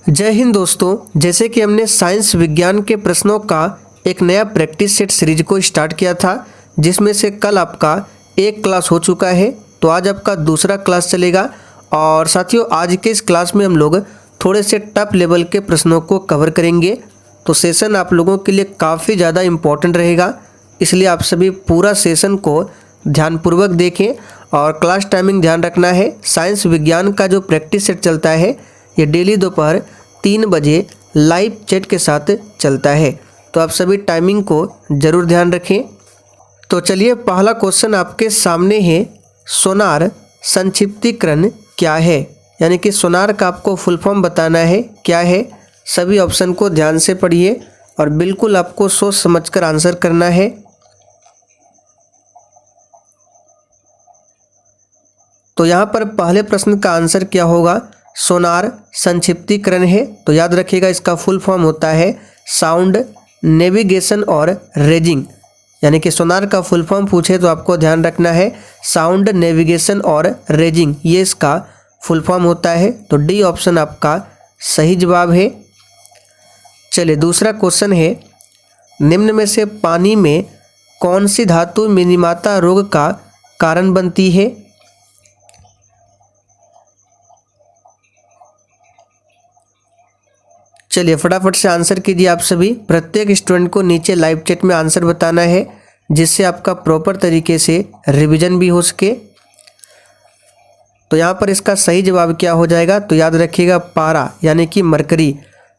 जय हिंद दोस्तों, जैसे कि हमने साइंस विज्ञान के प्रश्नों का एक नया प्रैक्टिस सेट सीरीज को स्टार्ट किया था, जिसमें से कल आपका एक क्लास हो चुका है। तो आज आपका दूसरा क्लास चलेगा। और साथियों, आज के इस क्लास में हम लोग थोड़े से टफ लेवल के प्रश्नों को कवर करेंगे। तो सेशन आप लोगों के लिए काफ़ी ज़्यादा इम्पोर्टेंट रहेगा, इसलिए आप सभी पूरा सेशन को ध्यानपूर्वक देखें। और क्लास टाइमिंग ध्यान रखना है। साइंस विज्ञान का जो प्रैक्टिस सेट चलता है ये डेली दोपहर 3 बजे लाइव चैट के साथ चलता है, तो आप सभी टाइमिंग को ज़रूर ध्यान रखें। तो चलिए, पहला क्वेश्चन आपके सामने है। सोनार संक्षिप्तीकरण क्या है? यानी कि सोनार का आपको फुल फॉर्म बताना है, क्या है। सभी ऑप्शन को ध्यान से पढ़िए और बिल्कुल आपको सोच समझकर आंसर करना है। तो यहाँ पर पहले प्रश्न का आंसर क्या होगा? सोनार संक्षिप्तीकरण है। तो याद रखिएगा, इसका फुल फॉर्म होता है साउंड नेविगेशन और रेजिंग। यानी कि सोनार का फुल फॉर्म पूछे तो आपको ध्यान रखना है साउंड नेविगेशन और रेजिंग, ये इसका फुल फॉर्म होता है। तो डी ऑप्शन आपका सही जवाब है। चलिए, दूसरा क्वेश्चन है। निम्न में से पानी में कौन सी धातु मिनीमाता रोग का कारण बनती है? चलिए फटाफट से आंसर कीजिए आप सभी। प्रत्येक स्टूडेंट को नीचे लाइव चैट में आंसर बताना है, जिससे आपका प्रॉपर तरीके से रिवीजन भी हो सके। तो यहाँ पर इसका सही जवाब क्या हो जाएगा? तो याद रखिएगा पारा यानी कि मरकरी।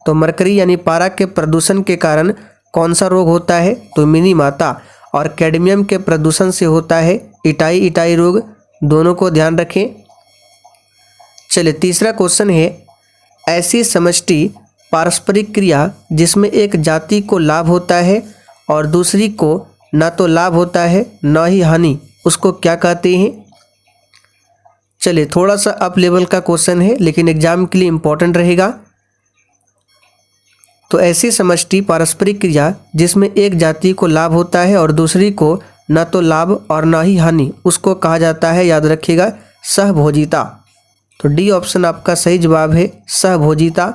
तो मरकरी यानी पारा के प्रदूषण के कारण कौन सा रोग होता है? तो मिनीमाता। और कैडमियम के प्रदूषण से होता है इटाई रोग। दोनों को ध्यान रखें। चलिए, तीसरा क्वेश्चन है। ऐसी समष्टि पारस्परिक क्रिया जिसमें एक जाति को लाभ होता है और दूसरी को ना तो लाभ होता है ना ही हानि, उसको क्या कहते हैं? चलिए, थोड़ा सा अप लेवल का क्वेश्चन है, लेकिन एग्जाम के लिए इम्पोर्टेंट रहेगा। तो ऐसी समष्टि पारस्परिक क्रिया जिसमें एक जाति को लाभ होता है और दूसरी को ना तो लाभ और ना ही हानि, उसको कहा जाता है, याद रखिएगा, सहभोजिता। तो डी ऑप्शन आपका सही जवाब है, सहभोजिता।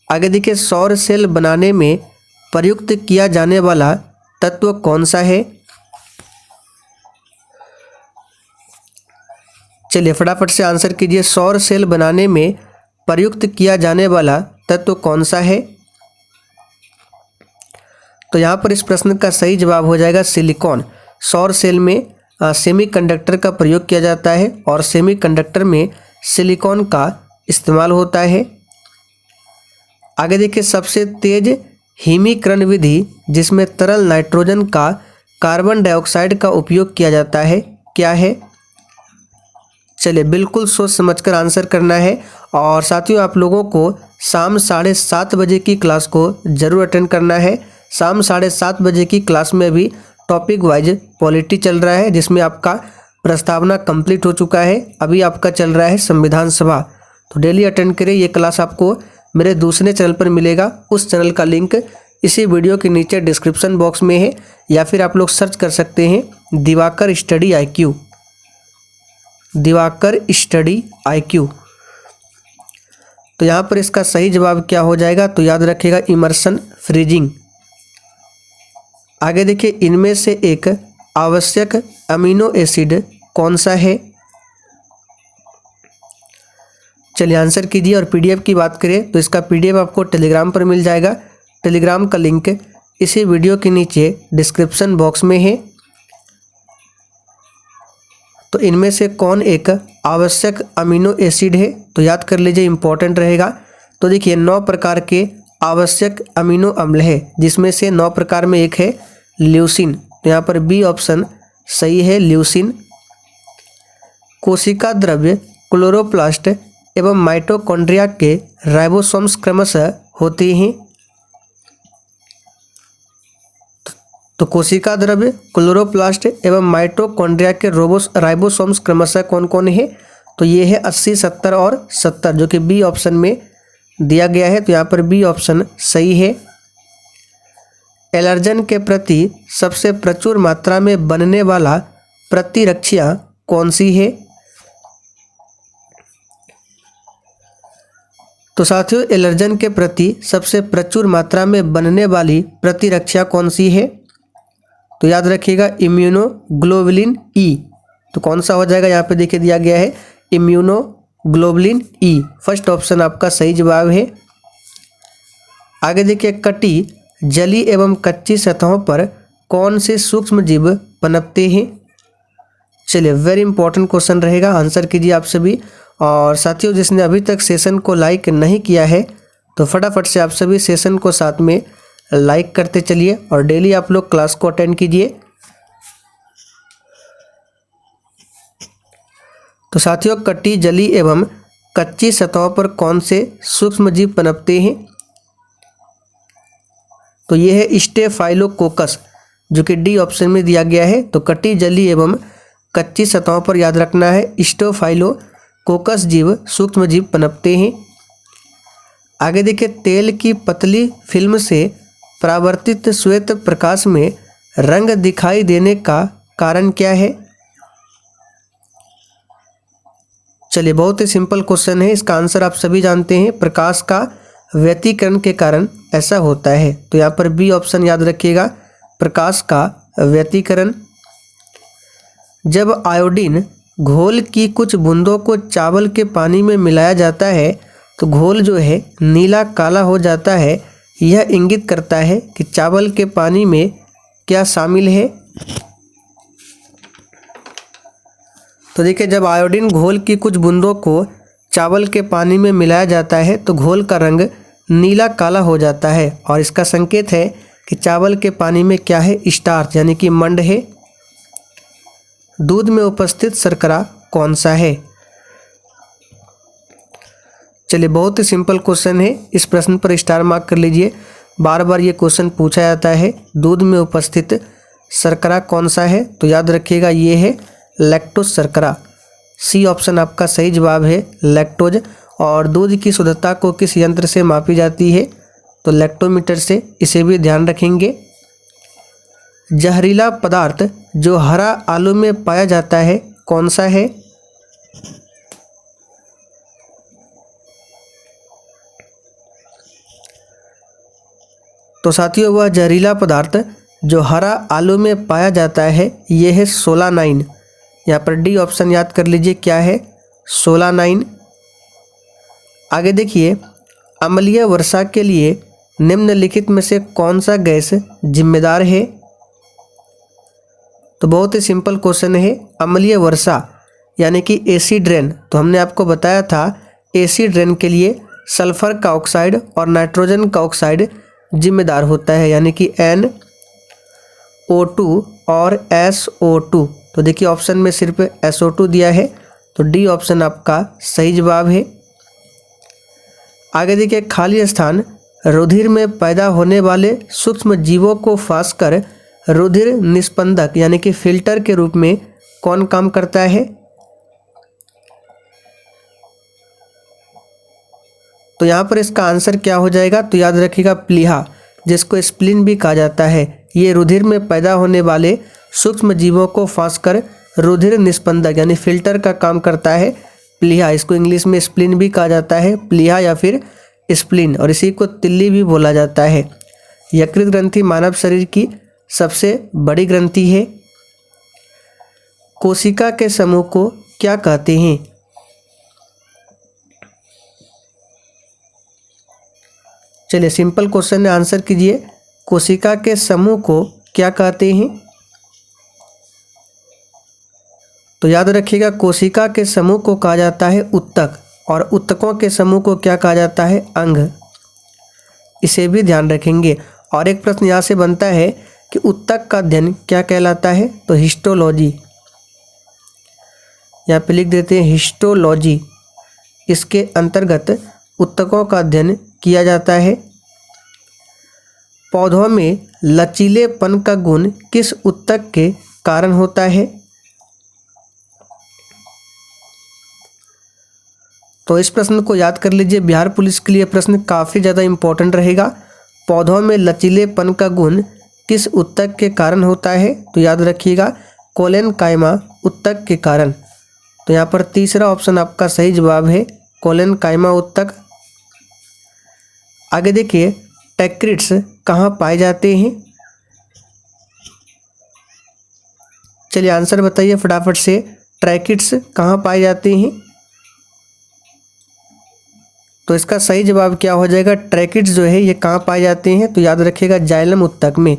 आगे देखिए, सौर सेल बनाने में प्रयुक्त किया जाने वाला तत्व कौन सा है? चलिए फटाफट से आंसर कीजिए। सौर सेल बनाने में प्रयुक्त किया जाने वाला तत्व कौन सा है? तो यहाँ पर इस प्रश्न का सही जवाब हो जाएगा सिलिकॉन। सौर सेल में सेमीकंडक्टर का प्रयोग किया जाता है और सेमीकंडक्टर में सिलिकॉन का इस्तेमाल होता है। आगे देखिए, सबसे तेज हिमीकरण विधि जिसमें तरल नाइट्रोजन का कार्बन डाइऑक्साइड का उपयोग किया जाता है, क्या है? चलिए, बिल्कुल सोच समझकर आंसर करना है। और साथियों, आप लोगों को शाम 7:30 बजे की क्लास को जरूर अटेंड करना है। शाम 7:30 बजे की क्लास में भी टॉपिक वाइज पॉलिटी चल रहा है, जिसमें आपका प्रस्तावना कंप्लीट हो चुका है। अभी आपका चल रहा है संविधान सभा। तो डेली अटेंड करें। ये क्लास आपको मेरे दूसरे चैनल पर मिलेगा। उस चैनल का लिंक इसी वीडियो के नीचे डिस्क्रिप्शन बॉक्स में है, या फिर आप लोग सर्च कर सकते हैं Diwakar study IQ, Diwakar study IQ। तो यहाँ पर इसका सही जवाब क्या हो जाएगा? तो याद रखिएगा इमर्शन फ्रीजिंग। आगे देखिए, इनमें से एक आवश्यक अमीनो एसिड कौन सा है? चलिए आंसर कीजिए। और PDF की बात करें तो इसका PDF आपको टेलीग्राम पर मिल जाएगा। टेलीग्राम का लिंक इसी वीडियो के नीचे डिस्क्रिप्शन बॉक्स में है। तो इनमें से कौन एक आवश्यक अमीनो एसिड है? तो याद कर लीजिए, इंपॉर्टेंट रहेगा। तो देखिए, 9 प्रकार के आवश्यक अमीनो अम्ल है, जिसमें से 9 प्रकार में एक है ल्यूसिन। तो यहाँ पर बी ऑप्शन सही है, ल्यूसिन। कोशिका द्रव्य क्लोरोप्लास्ट एवं माइटोकॉन्ड्रिया के राइबोसोम्स क्रमशः होते हैं। तो कोशिका द्रव्य क्लोरोप्लास्ट एवं माइटोकॉन्ड्रिया के राइबोसोम्स क्रमशः कौन कौन है? तो ये है 80, 70 और 70, जो कि बी ऑप्शन में दिया गया है। तो यहाँ पर बी ऑप्शन सही है। एलर्जन के प्रति सबसे प्रचुर मात्रा में बनने वाला प्रतिरक्षा कौन सी है? तो साथियों एलर्जन के प्रति सबसे प्रचुर मात्रा में बनने वाली प्रतिरक्षा कौन सी है? तो याद रखिएगा इम्यूनोग्लोबुलिन ई। तो कौन सा हो जाएगा? यहाँ पे देखिए दिया गया है इम्यूनोग्लोबुलिन ई। फर्स्ट ऑप्शन आपका सही जवाब है। आगे देखिए कटी जली एवं कच्ची सतहों पर कौन से सूक्ष्म जीव पनपते हैं? चलिए वेरी इंपॉर्टेंट क्वेश्चन रहेगा, आंसर कीजिए आप सभी। और साथियों जिसने अभी तक सेशन को लाइक नहीं किया है तो फटाफट से आप सभी सेशन को साथ में लाइक करते चलिए और डेली आप लोग क्लास को अटेंड कीजिए। तो साथियों कटी जली एवं कच्ची सतहों पर कौन से सूक्ष्म जीव पनपते हैं? तो ये है स्टेफाइलोकोकस, जो कि डी ऑप्शन में दिया गया है। तो कटी जली एवं कच्ची सतहों पर याद रखना है स्टेफाइलोकोकस जीव सूक्ष्म जीव पनपते हैं। आगे देखिए तेल की पतली फिल्म से परावर्तित श्वेत प्रकाश में रंग दिखाई देने का कारण क्या है? चलिए बहुत ही सिंपल क्वेश्चन है, इसका आंसर आप सभी जानते हैं, प्रकाश का व्यतिकरण के कारण ऐसा होता है। तो यहाँ पर बी ऑप्शन याद रखिएगा, प्रकाश का व्यतिकरण। जब आयोडीन घोल की कुछ बूंदों को चावल के पानी में मिलाया जाता है तो घोल जो है नीला काला हो जाता है। यह इंगित करता है कि चावल के पानी में क्या शामिल है? तो देखिए जब आयोडीन घोल की कुछ बूंदों को चावल के पानी में मिलाया जाता है तो घोल का रंग नीला काला हो जाता है और इसका संकेत है कि चावल के पानी में क्या है? स्टार्च यानी कि मंड है। दूध में उपस्थित शर्करा कौन सा है? चलिए बहुत ही सिंपल क्वेश्चन है, इस प्रश्न पर स्टार मार्क कर लीजिए। बार बार ये क्वेश्चन पूछा जाता है, दूध में उपस्थित शर्करा कौन सा है? तो याद रखिएगा ये है लैक्टोज शर्करा। सी ऑप्शन आपका सही जवाब है लैक्टोज। और दूध की शुद्धता को किस यंत्र से मापी जाती है? तो लैक्टोमीटर से, इसे भी ध्यान रखेंगे। जहरीला पदार्थ जो हरा आलू में पाया जाता है कौन सा है? तो साथियों वह जहरीला पदार्थ जो हरा आलू में पाया जाता है ये है सोलानाइन। यहाँ पर डी ऑप्शन याद कर लीजिए, क्या है? सोलानाइन। आगे देखिए अम्लीय वर्षा के लिए निम्नलिखित में से कौन सा गैस जिम्मेदार है? तो बहुत ही सिंपल क्वेश्चन है, अम्लीय वर्षा यानी कि एसिड रेन। तो हमने आपको बताया था एसिड रेन के लिए सल्फर का ऑक्साइड और नाइट्रोजन का ऑक्साइड जिम्मेदार होता है, यानी कि NO2 और SO2। तो देखिए ऑप्शन में सिर्फ SO2 दिया है, तो डी ऑप्शन आपका सही जवाब है। आगे देखिए खाली स्थान रुधिर में पैदा होने वाले सूक्ष्म जीवों को फाँस कर रुधिर निस्पंदक यानी कि फिल्टर के रूप में कौन काम करता है? तो यहाँ पर इसका आंसर क्या हो जाएगा? तो याद रखिएगा प्लीहा, जिसको स्प्लीन भी कहा जाता है। ये रुधिर में पैदा होने वाले सूक्ष्म जीवों को फाँस कर रुधिर निस्पंदक यानी फिल्टर का काम करता है प्लीहा। इसको इंग्लिश में स्प्लीन भी कहा जाता है, प्लीहा या फिर स्प्लीन, और इसी को तिल्ली भी बोला जाता है। यकृत ग्रंथि मानव शरीर की सबसे बड़ी ग्रंथि है। कोशिका के समूह को क्या कहते हैं? चलिए सिंपल क्वेश्चन है, आंसर कीजिए। कोशिका के समूह को क्या कहते हैं? तो याद रखिएगा कोशिका के समूह को कहा जाता है उत्तक, और उत्तकों के समूह को क्या कहा जाता है? अंग। इसे भी ध्यान रखेंगे। और एक प्रश्न यहाँ से बनता है कि उत्तक का अध्ययन क्या कहलाता है? तो हिस्टोलॉजी। यहाँ पे लिख देते हैं हिस्टोलॉजी। इसके अंतर्गत उत्तकों का अध्ययन किया जाता है। पौधों में लचीलेपन का गुण किस उत्तक के कारण होता है? तो इस प्रश्न को याद कर लीजिए, बिहार पुलिस के लिए प्रश्न काफ़ी ज़्यादा इम्पोर्टेंट रहेगा। पौधों में लचीलेपन का गुण किस उत्तक के कारण होता है? तो याद रखिएगा कोलेनकाइमा उत्तक के कारण। तो यहाँ पर तीसरा ऑप्शन आपका सही जवाब है कोलेनकाइमा उत्तक। आगे देखिए टैक्रिड्स कहाँ पाए जाते हैं। चलिए आंसर बताइए फटाफट से, ट्रैकिड्स कहाँ पाए जाते हैं। तो इसका सही जवाब क्या हो जाएगा, ट्रैकिड्स जो है ये कहाँ पाए जाते हैं, तो याद रखिएगा जाइलम उत्तक में।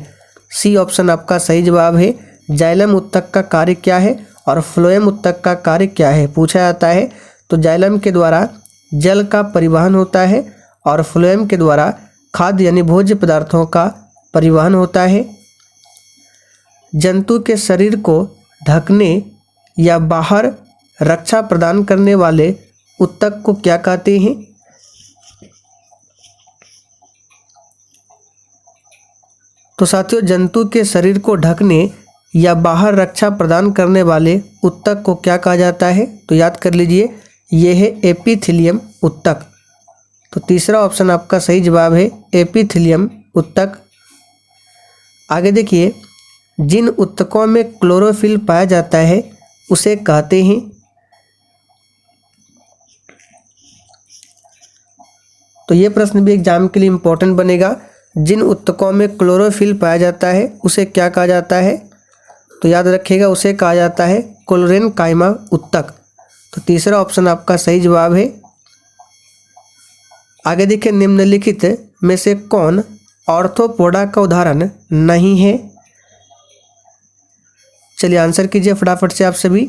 सी ऑप्शन आपका सही जवाब है। जाइलम उत्तक का कार्य क्या है और फ्लोएम उत्तक का कार्य क्या है पूछा जाता है। तो जाइलम के द्वारा जल का परिवहन होता है और फ्लोएम के द्वारा खाद्य यानी भोज्य पदार्थों का परिवहन होता है। जंतु के शरीर को ढकने या बाहर रक्षा प्रदान करने वाले उत्तक को क्या कहते हैं। तो साथियों जंतु के शरीर को ढकने या बाहर रक्षा प्रदान करने वाले उत्तक को क्या कहा जाता है, तो याद कर लीजिए ये है एपिथेलियम उत्तक। तो तीसरा ऑप्शन आपका सही जवाब है एपिथेलियम उत्तक। आगे देखिए जिन उत्तकों में क्लोरोफिल पाया जाता है उसे कहते हैं। तो ये प्रश्न भी एग्जाम के लिए इम्पोर्टेंट बनेगा। जिन उत्तकों में क्लोरोफिल पाया जाता है उसे क्या कहा जाता है, तो याद रखिएगा उसे कहा जाता है क्लोरेनकाइमा उत्तक। तो तीसरा ऑप्शन आपका सही जवाब है। आगे देखिए निम्नलिखित में से कौन ऑर्थोपोडा का उदाहरण नहीं है। चलिए आंसर कीजिए फटाफट से आप सभी।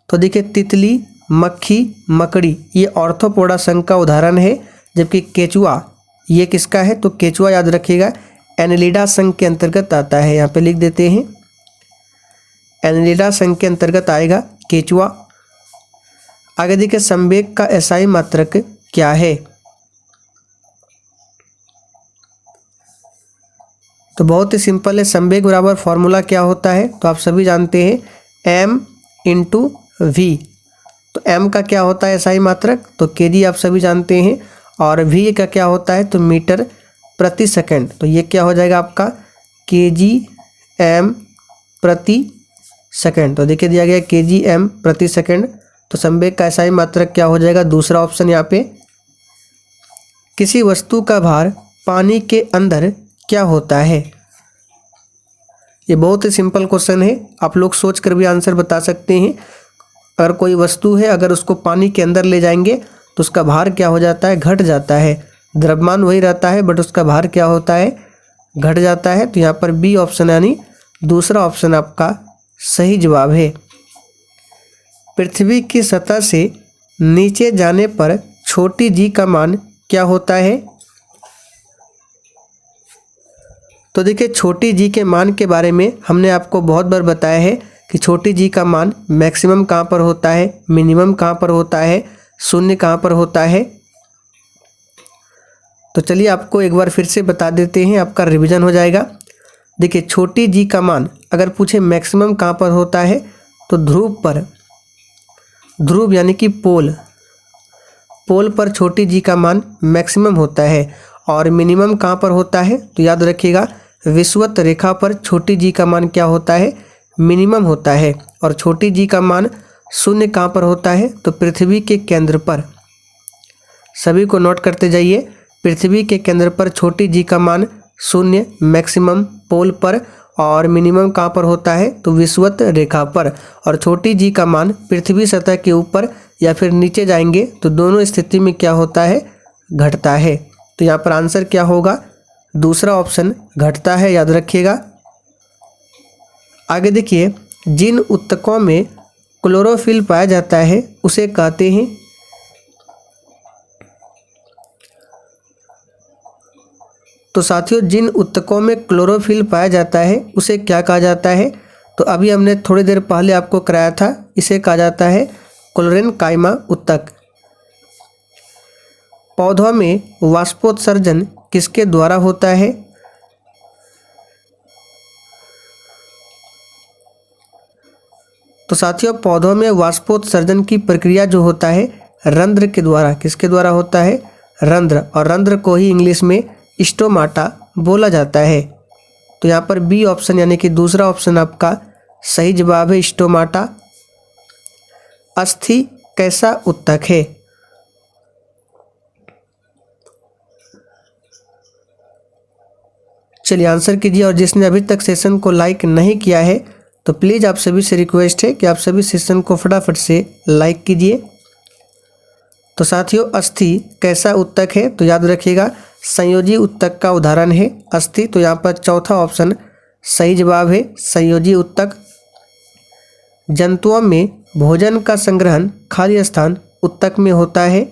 तो देखिए तितली, मक्खी, मकड़ी ये ऑर्थोपोडा संघ का उदाहरण है, जबकि केचुआ ये किसका है, तो केचुआ याद रखिएगा एनेलिडा संघ के अंतर्गत आता है। यहाँ पे लिख देते हैं एनेलिडा संघ के अंतर्गत आएगा केचुआ। आगे देखिए संवेग का एसआई मात्रक क्या है। तो बहुत ही सिंपल है, संवेग बराबर फॉर्मूला क्या होता है, तो आप सभी जानते हैं m इंटू वी। तो m का क्या होता है एसआई मात्रक, तो kg आप सभी जानते हैं, और v का क्या होता है तो मीटर प्रति सेकंड। तो ये क्या हो जाएगा आपका kg/m प्रति सेकंड। तो देखिए दिया गया kg/m प्रति सेकंड। तो संवेग का एसआई मात्रक क्या हो जाएगा, दूसरा ऑप्शन यहाँ पे। किसी वस्तु का भार पानी के अंदर क्या होता है। ये बहुत ही सिंपल क्वेश्चन है, आप लोग सोच कर भी आंसर बता सकते हैं। अगर कोई वस्तु है, अगर उसको पानी के अंदर ले जाएंगे तो उसका भार क्या हो जाता है, घट जाता है। द्रव्यमान वही रहता है बट उसका भार क्या होता है, घट जाता है। तो यहाँ पर बी ऑप्शन यानी दूसरा ऑप्शन आपका सही जवाब है। पृथ्वी की सतह से नीचे जाने पर छोटी जी का मान क्या होता है। तो देखिए छोटी जी के मान के बारे में हमने आपको बहुत बार बताया है कि छोटी जी का मान मैक्सिमम कहाँ पर होता है, मिनिमम कहाँ पर होता है, शून्य कहाँ पर होता है। तो चलिए आपको एक बार फिर से बता देते हैं, आपका रिवीजन हो जाएगा। देखिए छोटी जी का मान अगर पूछे मैक्सिमम कहाँ पर होता है तो ध्रुव पर, ध्रुव यानी कि पोल पर छोटी जी का मान मैक्सिमम होता है। और मिनिमम कहाँ पर होता है, तो याद रखिएगा विषुवत रेखा पर छोटी जी का मान क्या होता है, मिनिमम होता है। और छोटी जी का मान शून्य कहाँ पर होता है, तो पृथ्वी के केंद्र पर। सभी को नोट करते जाइए, पृथ्वी के केंद्र पर छोटी जी का मान शून्य, मैक्सिमम पोल पर, और मिनिमम कहाँ पर होता है तो विषुवत रेखा पर। और छोटी जी का मान पृथ्वी सतह के ऊपर या फिर नीचे जाएंगे तो दोनों स्थिति में क्या होता है, घटता है। तो यहाँ पर आंसर क्या होगा, दूसरा ऑप्शन घटता है, याद रखिएगा। आगे देखिए जिन उत्तकों में क्लोरोफिल पाया जाता है उसे कहते हैं। तो साथियों जिन उत्तकों में क्लोरोफिल पाया जाता है उसे क्या कहा जाता है, तो अभी हमने थोड़ी देर पहले आपको कराया था, इसे कहा जाता है क्लोरेनकाइमा उत्तक। पौधों में वाष्पोत्सर्जन किसके द्वारा होता है। तो साथियों पौधों में वाष्पोत्सर्जन की प्रक्रिया जो होता है रंध्र के द्वारा, किसके द्वारा होता है, रंध्र। और रंध्र को ही इंग्लिश में स्टोमाटा बोला जाता है। तो यहाँ पर बी ऑप्शन यानी कि दूसरा ऑप्शन आपका सही जवाब है, स्टोमाटा। अस्थि कैसा उत्तक है। चलिए आंसर कीजिए। और जिसने अभी तक सेशन को लाइक नहीं किया है तो प्लीज़ आप सभी से रिक्वेस्ट है कि आप सभी सेशन को फटाफट से लाइक कीजिए। तो साथियों, अस्थि कैसा उत्तक है? तो याद रखिएगा संयोजी उत्तक का उदाहरण है अस्थि। तो यहाँ पर चौथा ऑप्शन सही जवाब है, संयोजी उत्तक। जंतुओं में भोजन का संग्रहण खाली स्थान उत्तक में होता है।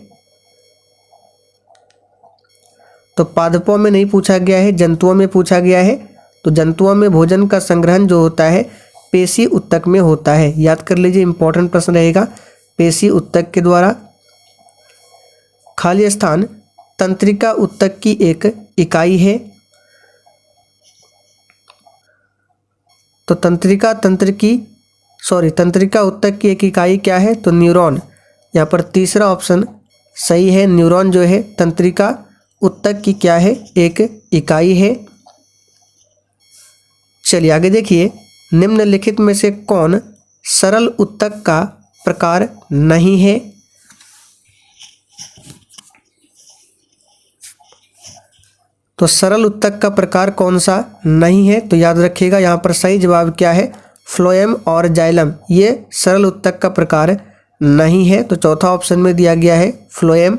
तो पादपों में नहीं पूछा गया है, जंतुओं में पूछा गया है। तो जंतुओं में भोजन का संग्रहण जो होता है पेशी उत्तक में होता है। याद कर लीजिए, इंपॉर्टेंट प्रश्न रहेगा पेशी उत्तक के द्वारा। खाली स्थान तंत्रिका उत्तक की एक इकाई है। तो तंत्रिका उत्तक की एक इकाई क्या है? तो न्यूरॉन। यहाँ पर तीसरा ऑप्शन सही है, न्यूरॉन जो है तंत्रिका उत्तक की क्या है? एक इकाई है। चलिए आगे देखिए, निम्नलिखित में से कौन सरल उत्तक का प्रकार नहीं है? तो सरल उत्तक का प्रकार कौन सा नहीं है? तो याद रखिएगा यहाँ पर सही जवाब क्या है? फ्लोएम और जाइलम, ये सरल उत्तक का प्रकार नहीं है। तो चौथा ऑप्शन में दिया गया है फ्लोएम।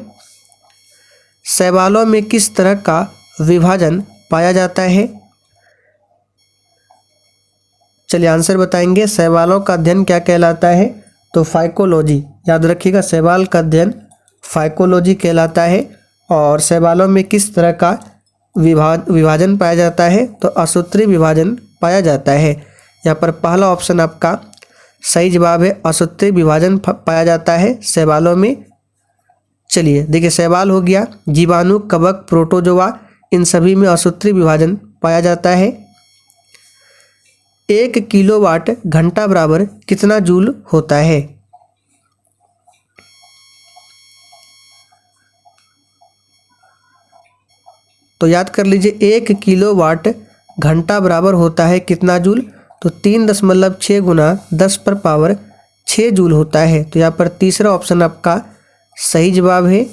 शैवालों में किस तरह का विभाजन पाया जाता है? चलिए आंसर बताएंगे। शैवालों का अध्ययन क्या कहलाता है? तो फाइकोलॉजी। याद रखिएगा शैवाल का अध्ययन फाइकोलॉजी कहलाता है। और शैवालों में किस तरह का विभाजन पाया जाता है? तो असूत्री विभाजन पाया जाता है। यहाँ पर पहला ऑप्शन आपका सही जवाब है, असूत्री विभाजन पाया जाता है शैवालों में। चलिए देखिए, शैवाल हो गया, जीवाणु, कवक, प्रोटोजोआ, इन सभी में असूत्री विभाजन पाया जाता है। 1 किलोवाट घंटा बराबर कितना जूल होता है? तो याद कर लीजिए 1 किलोवाट घंटा बराबर होता है कितना जूल? तो 3.6 गुना 10⁻6 जूल होता है। तो यहाँ पर तीसरा ऑप्शन आपका सही जवाब है।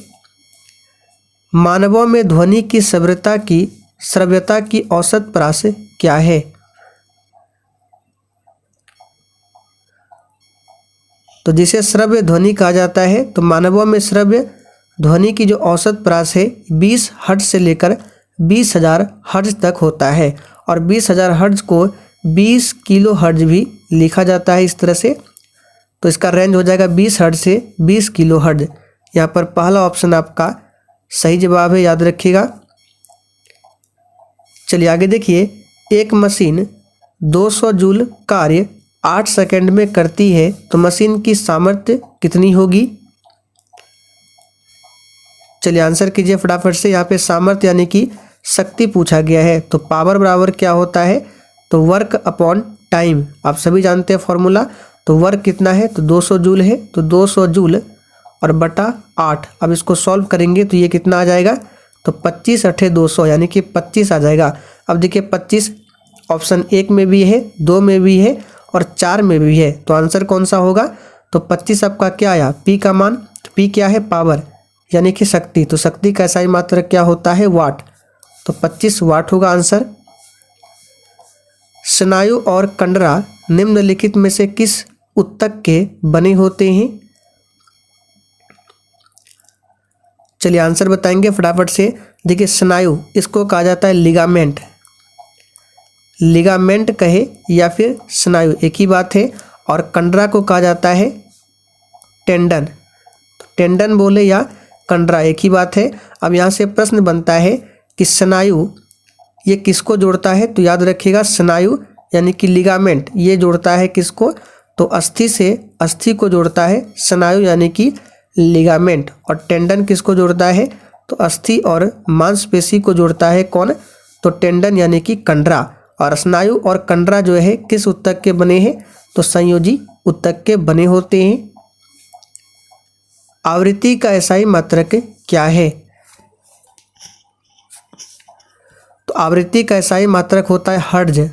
मानवों में ध्वनि की श्रव्यता की औसत परास क्या है? तो जिसे श्रव्य ध्वनि कहा जाता है, तो मानवों में श्रव्य ध्वनि की जो औसत परास है 20 हर्ट्ज से लेकर 20,000 हर्ट्ज तक होता है। और 20,000 हर्ट्ज को 20 किलो हर्ट्ज भी लिखा जाता है इस तरह से। तो इसका रेंज हो जाएगा 20 हर्ट्ज से 20 किलो हर्ट्ज। यहाँ पर पहला ऑप्शन आपका सही जवाब है, याद रखिएगा। चलिए आगे देखिए, एक मशीन 200 जूल कार्य 8 सेकंड में करती है तो मशीन की सामर्थ्य कितनी होगी? चलिए आंसर कीजिए फटाफट से। यहाँ पे सामर्थ्य यानी कि शक्ति पूछा गया है। तो पावर बराबर क्या होता है? तो वर्क अपॉन टाइम, आप सभी जानते हैं फॉर्मूला। तो वर्क कितना है? तो 200 जूल है। तो 200 जूल और बटा 8। अब इसको सॉल्व करेंगे तो ये कितना आ जाएगा? तो 25 × 200 यानी कि 25 आ जाएगा। अब देखिए 25 ऑप्शन 1 में भी है, 2 में भी है और 4 में भी है। तो आंसर कौन सा होगा? तो 25 आपका क्या आया? पी का मान। पी क्या है? पावर यानी कि शक्ति। तो शक्ति का SI मात्रक क्या होता है? वाट। तो 25 वाट होगा आंसर। स्नायु और कंडरा निम्नलिखित में से किस उत्तक के बने होते हैं? चलिए आंसर बताएंगे फटाफट से। देखिए स्नायु, इसको कहा जाता है लिगामेंट। लिगामेंट कहे या फिर स्नायु एक ही बात है। और कंडरा को कहा जाता है टेंडन। तो टेंडन बोले या कंडरा एक ही बात है। अब यहाँ से प्रश्न बनता है कि स्नायु ये किसको जोड़ता है? तो याद रखिएगा स्नायु यानी कि लिगामेंट ये जोड़ता है किसको? तो अस्थि से अस्थि को जोड़ता है स्नायु यानी कि लिगामेंट। और टेंडन किसको जोड़ता है? तो अस्थि और मांसपेशी को जोड़ता है कौन? तो टेंडन यानी कि कंडरा। और स्नायु और कंडरा जो है किस उत्तक के बने हैं? तो संयोजी उत्तक के बने होते हैं। आवृत्ति का SI मात्रक क्या है? तो आवृत्ति का SI मात्रक होता है हर्ट्ज।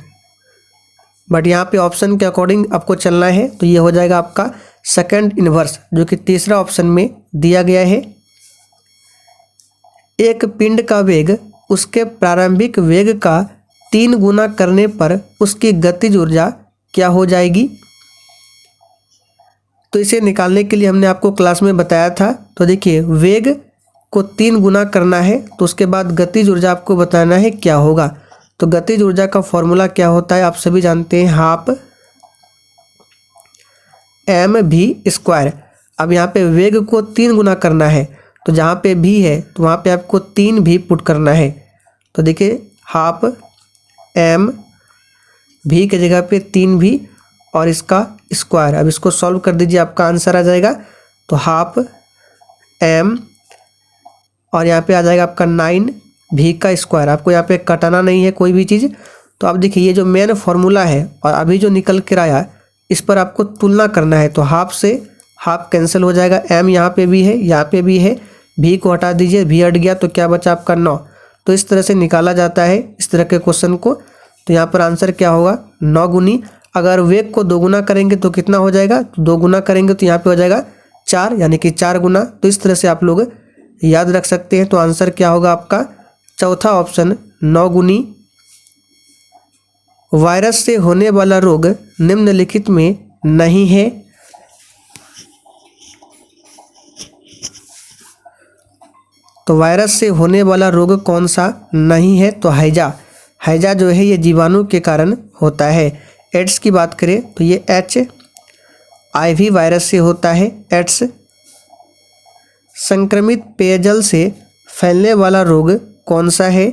बट यहाँ पे ऑप्शन के अकॉर्डिंग आपको चलना है। तो ये हो जाएगा आपका सेकंड इनवर्स, जो कि तीसरा ऑप्शन में दिया गया है। एक पिंड का वेग उसके प्रारंभिक वेग का 3 गुना करने पर उसकी गतिज ऊर्जा क्या हो जाएगी। तो इसे निकालने के लिए हमने आपको क्लास में बताया था। तो देखिए वेग को 3 गुना करना है तो उसके बाद गतिज ऊर्जा आपको बताना है क्या होगा। तो गतिज ऊर्जा का फॉर्मूला क्या होता है आप सभी जानते हैं, हाफ mv²। अब यहाँ पे वेग को 3 गुना करना है तो जहाँ पे v है तो वहाँ पे आपको 3v पुट करना है। तो देखिए हाफ mv की जगह पे 3v और इसका स्क्वायर। अब इसको सॉल्व कर दीजिए, आपका आंसर आ जाएगा। तो हाफ m और यहाँ पे आ जाएगा आपका 9v का स्क्वायर। आपको यहाँ पे कटाना नहीं है कोई भी चीज़। तो आप देखिए ये जो मेन फार्मूला है और अभी जो निकल कर आया इस पर आपको तुलना करना है। तो हाफ से हाफ कैंसिल हो जाएगा, m यहाँ पे भी है यहाँ पे भी है, v को हटा दीजिए, v हट गया तो क्या बचा आपका 9। तो इस तरह से निकाला जाता है इस तरह के क्वेश्चन को। तो यहाँ पर आंसर क्या होगा 9 गुनी। अगर वेग को 2 गुना करेंगे तो कितना हो जाएगा, 2 गुना करेंगे तो यहाँ पे हो जाएगा 4 यानी कि 4 गुना। तो इस तरह से आप लोग याद रख सकते हैं। तो आंसर क्या होगा आपका चौथा ऑप्शन 9 गुनी। वायरस से होने वाला रोग निम्नलिखित में नहीं है। तो वायरस से होने वाला रोग कौन सा नहीं है, तो हैजा। हैजा जो है ये जीवाणु के कारण होता है। एड्स की बात करें तो ये HIV वायरस से होता है एड्स। संक्रमित पेयजल से फैलने वाला रोग कौन सा है,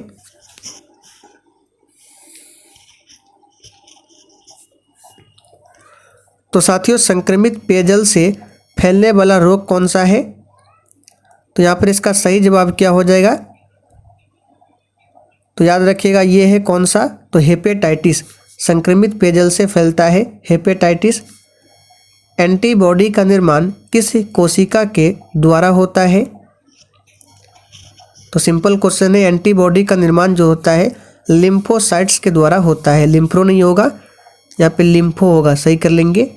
तो साथियों संक्रमित पेयजल से फैलने वाला रोग कौन सा है। तो यहाँ पर इसका सही जवाब क्या हो जाएगा, तो याद रखिएगा ये है कौन सा, तो हेपेटाइटिस। संक्रमित पेयजल से फैलता है हेपेटाइटिस। एंटीबॉडी का निर्माण किस कोशिका के द्वारा होता है, तो सिंपल क्वेश्चन है, एंटीबॉडी का निर्माण जो होता है लिम्फोसाइट्स के द्वारा होता है। लिम्फो नहीं होगा, यहाँ पे लिम्फो होगा, सही कर लेंगे,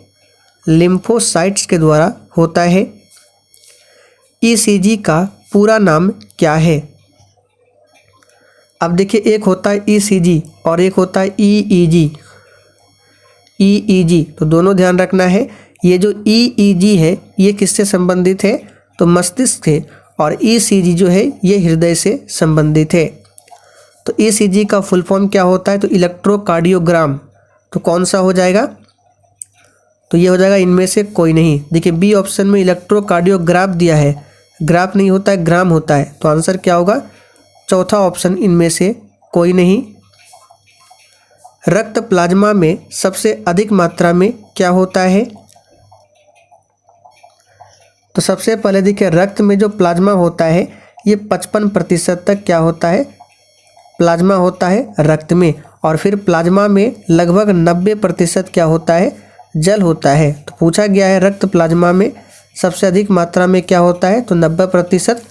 लिम्फोसाइट्स के द्वारा होता है। ECG का पूरा नाम क्या है। अब देखिए एक होता है ECG और एक होता है EEG। EEG तो दोनों ध्यान रखना है। ये जो EEG है ये किससे संबंधित है, तो मस्तिष्क से, और ECG जो है ये हृदय से संबंधित है। तो ECG का फुल फॉर्म क्या होता है, तो इलेक्ट्रोकार्डियोग्राम। तो कौन सा हो जाएगा, तो ये हो जाएगा इनमें से कोई नहीं। देखिए बी ऑप्शन में इलेक्ट्रोकार्डियोग्राफ दिया है, ग्राफ नहीं होता है ग्राम होता है। तो आंसर क्या होगा चौथा ऑप्शन इनमें से कोई नहीं। रक्त प्लाज्मा में सबसे अधिक मात्रा में क्या होता है, तो सबसे पहले देखिए रक्त में जो प्लाज्मा होता है ये 55% तक क्या होता है, प्लाज्मा होता है रक्त में। और फिर प्लाज्मा में लगभग 90% क्या होता है, जल होता है। तो पूछा गया है रक्त प्लाज्मा में सबसे अधिक मात्रा में क्या होता है, तो 90%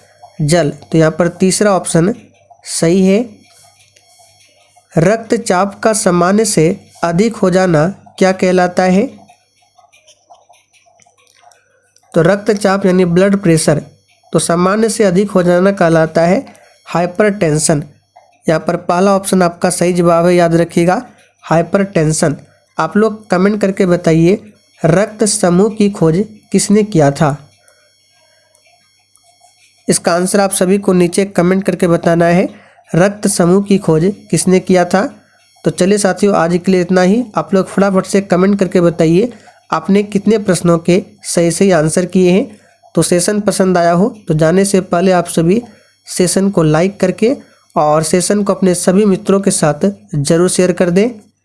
जल। तो यहाँ पर तीसरा ऑप्शन सही है। रक्तचाप का सामान्य से अधिक हो जाना क्या कहलाता है, तो रक्तचाप यानी ब्लड प्रेशर तो सामान्य से अधिक हो जाना कहलाता है हाइपरटेंशन। यहाँ पर पहला ऑप्शन आपका सही जवाब है, याद रखिएगा हाइपरटेंशन। आप लोग कमेंट करके बताइए रक्त समूह की खोज किसने किया था। इसका आंसर आप सभी को नीचे कमेंट करके बताना है, रक्त समूह की खोज किसने किया था। तो चलिए साथियों आज के लिए इतना ही। आप लोग फटाफट से कमेंट करके बताइए आपने कितने प्रश्नों के सही सही आंसर किए हैं। तो सेशन पसंद आया हो तो जाने से पहले आप सभी सेशन को लाइक करके और सेशन को अपने सभी मित्रों के साथ ज़रूर शेयर कर दें।